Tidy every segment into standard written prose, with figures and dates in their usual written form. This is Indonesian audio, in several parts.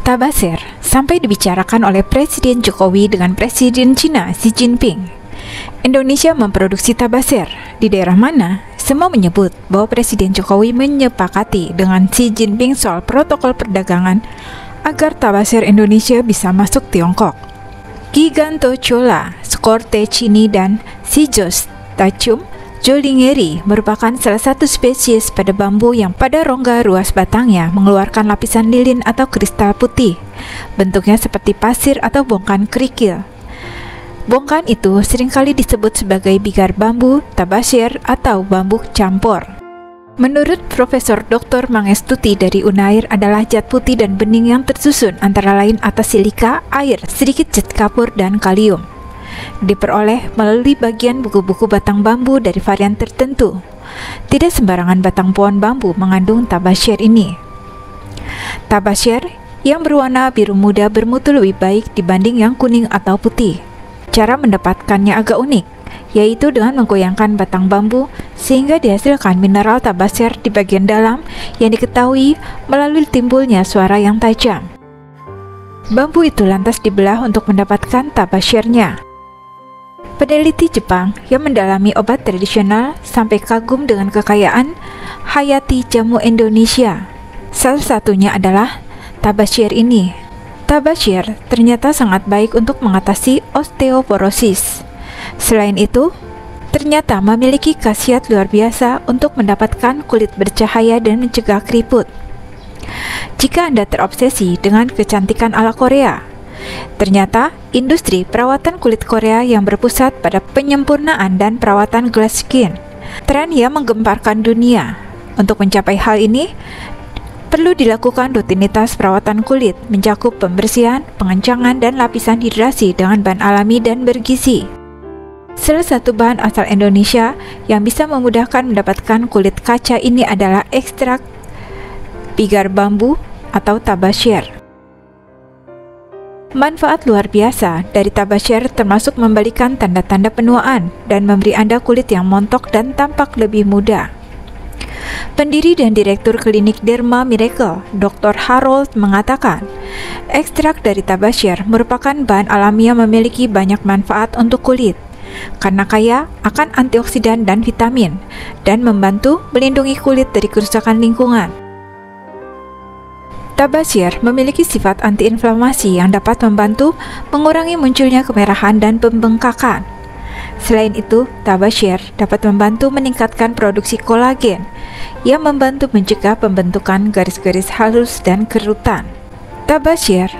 Tabasir sampai dibicarakan oleh Presiden Jokowi dengan Presiden Cina Xi Jinping. Indonesia memproduksi tabasir. Di daerah mana? Semua menyebut bahwa Presiden Jokowi menyepakati dengan Xi Jinping soal protokol perdagangan agar tabasir Indonesia bisa masuk Tiongkok. Gigantochola, Scortecini, dan Cyjostachum jolingeri merupakan salah satu spesies pada bambu yang pada rongga ruas batangnya mengeluarkan lapisan lilin atau kristal putih. Bentuknya seperti pasir atau bongkan kerikil. Bongkan itu seringkali disebut sebagai bigar bambu, tabasir, atau bambu campur. Menurut Profesor Dr. Mangestuti dari Unair adalah zat putih dan bening yang tersusun antara lain atas silika, air, sedikit zat kapur, dan kalium. Diperoleh melalui bagian buku-buku batang bambu dari varian tertentu. Tidak sembarangan batang pohon bambu mengandung tabasir ini. Tabasir yang berwarna biru muda bermutu lebih baik dibanding yang kuning atau putih. Cara mendapatkannya agak unik, yaitu dengan menggoyangkan batang bambu sehingga dihasilkan mineral tabasir di bagian dalam yang diketahui melalui timbulnya suara yang tajam. Bambu itu lantas dibelah untuk mendapatkan tabasirnya. Peneliti Jepang yang mendalami obat tradisional sampai kagum dengan kekayaan hayati jamu Indonesia. Salah satunya adalah tabasir ini. Tabasir ternyata sangat baik untuk mengatasi osteoporosis. Selain itu, ternyata memiliki khasiat luar biasa untuk mendapatkan kulit bercahaya dan mencegah keriput. Jika Anda terobsesi dengan kecantikan ala Korea, ternyata industri perawatan kulit Korea yang berpusat pada penyempurnaan dan perawatan glass skin, tren yang menggemparkan dunia. Untuk mencapai hal ini, perlu dilakukan rutinitas perawatan kulit mencakup pembersihan, pengencangan, dan lapisan hidrasi dengan bahan alami dan bergizi. Salah satu bahan asal Indonesia yang bisa memudahkan mendapatkan kulit kaca ini adalah ekstrak bigar bambu atau tabasir. Manfaat luar biasa dari tabasir termasuk membalikan tanda-tanda penuaan dan memberi Anda kulit yang montok dan tampak lebih muda. Pendiri dan Direktur Klinik Derma Miracle, Dr. Harold mengatakan, ekstrak dari tabasir merupakan bahan alami yang memiliki banyak manfaat untuk kulit karena kaya akan antioksidan dan vitamin dan membantu melindungi kulit dari kerusakan lingkungan. Tabasir memiliki sifat antiinflamasi yang dapat membantu mengurangi munculnya kemerahan dan pembengkakan. Selain itu, tabasir dapat membantu meningkatkan produksi kolagen yang membantu mencegah pembentukan garis-garis halus dan kerutan. Tabasir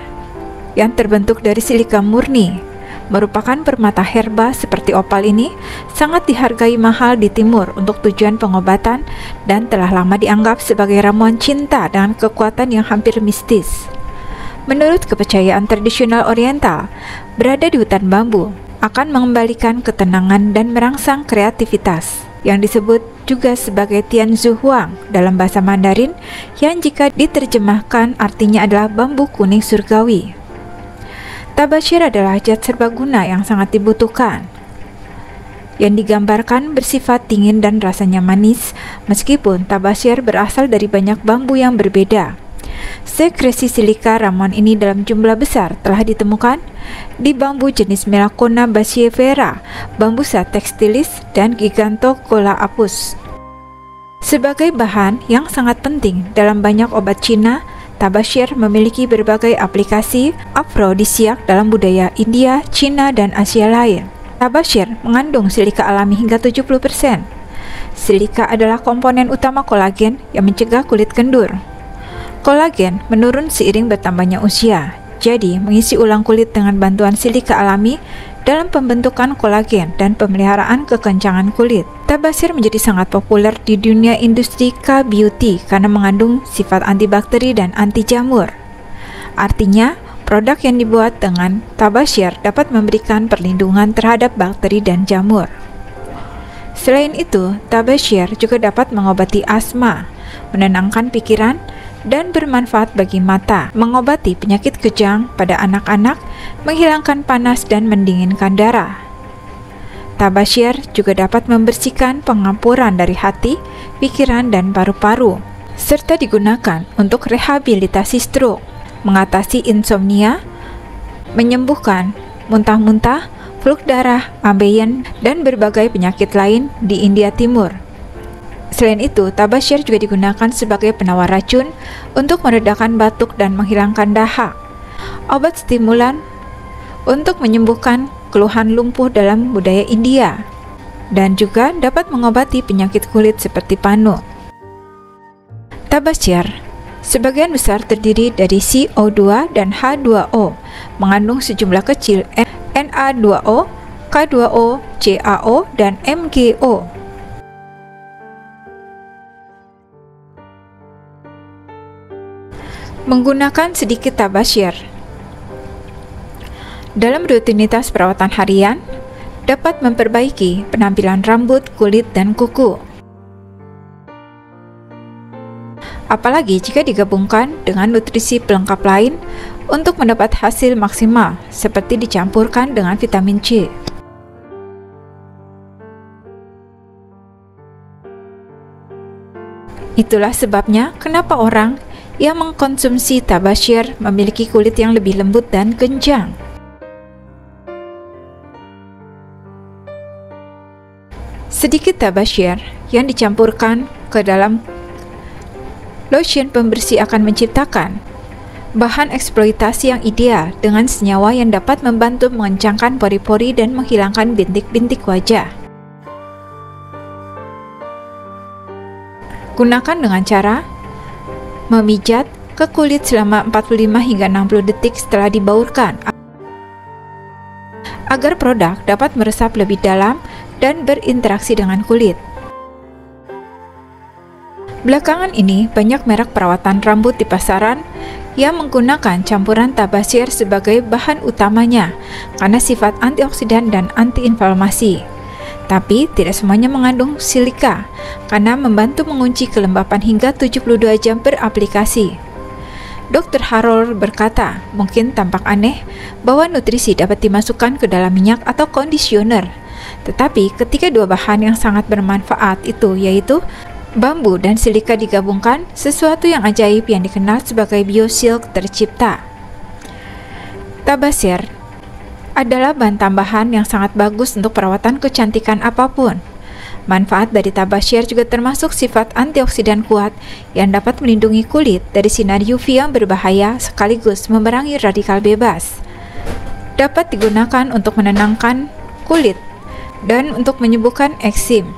yang terbentuk dari silika murni merupakan permata herba seperti opal ini sangat dihargai mahal di timur untuk tujuan pengobatan dan telah lama dianggap sebagai ramuan cinta dengan kekuatan yang hampir mistis. Menurut kepercayaan tradisional Oriental, berada di hutan bambu akan mengembalikan ketenangan dan merangsang kreativitas, yang disebut juga sebagai Tianzhu Huang dalam bahasa Mandarin, yang jika diterjemahkan artinya adalah bambu kuning surgawi. Tabasir adalah zat serbaguna yang sangat dibutuhkan, yang digambarkan bersifat dingin dan rasanya manis, meskipun tabasir berasal dari banyak bambu yang berbeda. Sekresi silika ramuan ini dalam jumlah besar telah ditemukan di bambu jenis Melacona bassiifera, Bambusa textilis, dan Gigantocola apus. Sebagai bahan yang sangat penting dalam banyak obat Cina, tabasir memiliki berbagai aplikasi afrodisiak dalam budaya India, Cina, dan Asia lain. Tabasir mengandung silika alami hingga 70%. Silika adalah komponen utama kolagen yang mencegah kulit kendur. Kolagen menurun seiring bertambahnya usia, jadi mengisi ulang kulit dengan bantuan silika alami dalam pembentukan kolagen dan pemeliharaan kekencangan kulit. Tabasir menjadi sangat populer di dunia industri K-beauty karena mengandung sifat antibakteri dan anti jamur. Artinya, produk yang dibuat dengan tabasir dapat memberikan perlindungan terhadap bakteri dan jamur. Selain itu, tabasir juga dapat mengobati asma, menenangkan pikiran, dan bermanfaat bagi mata, mengobati penyakit kejang pada anak-anak, menghilangkan panas dan mendinginkan darah. Tabashir juga dapat membersihkan pengampuran dari hati, pikiran, dan paru-paru, serta digunakan untuk rehabilitasi stroke, mengatasi insomnia, menyembuhkan muntah-muntah, fluk darah, ambeien, dan berbagai penyakit lain di India Timur. Selain itu, Tabashir juga digunakan sebagai penawar racun untuk meredakan batuk dan menghilangkan dahak, obat stimulan untuk menyembuhkan keluhan lumpuh dalam budaya India, dan juga dapat mengobati penyakit kulit seperti panu. Tabashir sebagian besar terdiri dari CO2 dan H2O, mengandung sejumlah kecil Na2O, K2O, CaO, dan MgO. Menggunakan sedikit Tabashir dalam rutinitas perawatan harian dapat memperbaiki penampilan rambut, kulit, dan kuku. Apalagi jika digabungkan dengan nutrisi pelengkap lain untuk mendapat hasil maksimal, seperti dicampurkan dengan vitamin C. Itulah sebabnya kenapa orang yang mengkonsumsi Tabashir memiliki kulit yang lebih lembut dan kencang. Sedikit Tabashir yang dicampurkan ke dalam lotion pembersih akan menciptakan bahan eksploitasi yang ideal dengan senyawa yang dapat membantu mengencangkan pori-pori dan menghilangkan bintik-bintik wajah. Gunakan dengan cara memijat ke kulit selama 45 hingga 60 detik setelah dibaurkan agar produk dapat meresap lebih dalam dan berinteraksi dengan kulit. Belakangan ini, banyak merek perawatan rambut di pasaran yang menggunakan campuran Tabashir sebagai bahan utamanya karena sifat antioksidan dan antiinflamasi. Tapi tidak semuanya mengandung silika karena membantu mengunci kelembapan hingga 72 jam beraplikasi. Dr. Harold berkata, mungkin tampak aneh bahwa nutrisi dapat dimasukkan ke dalam minyak atau kondisioner. Tetapi ketika dua bahan yang sangat bermanfaat itu, yaitu bambu dan silika digabungkan, sesuatu yang ajaib yang dikenal sebagai biosilk tercipta. Tabashir adalah bahan tambahan yang sangat bagus untuk perawatan kecantikan apapun. Manfaat dari Tabashir juga termasuk sifat antioksidan kuat yang dapat melindungi kulit dari sinar UV yang berbahaya sekaligus memerangi radikal bebas. Dapat digunakan untuk menenangkan kulit dan untuk menyembuhkan eksim.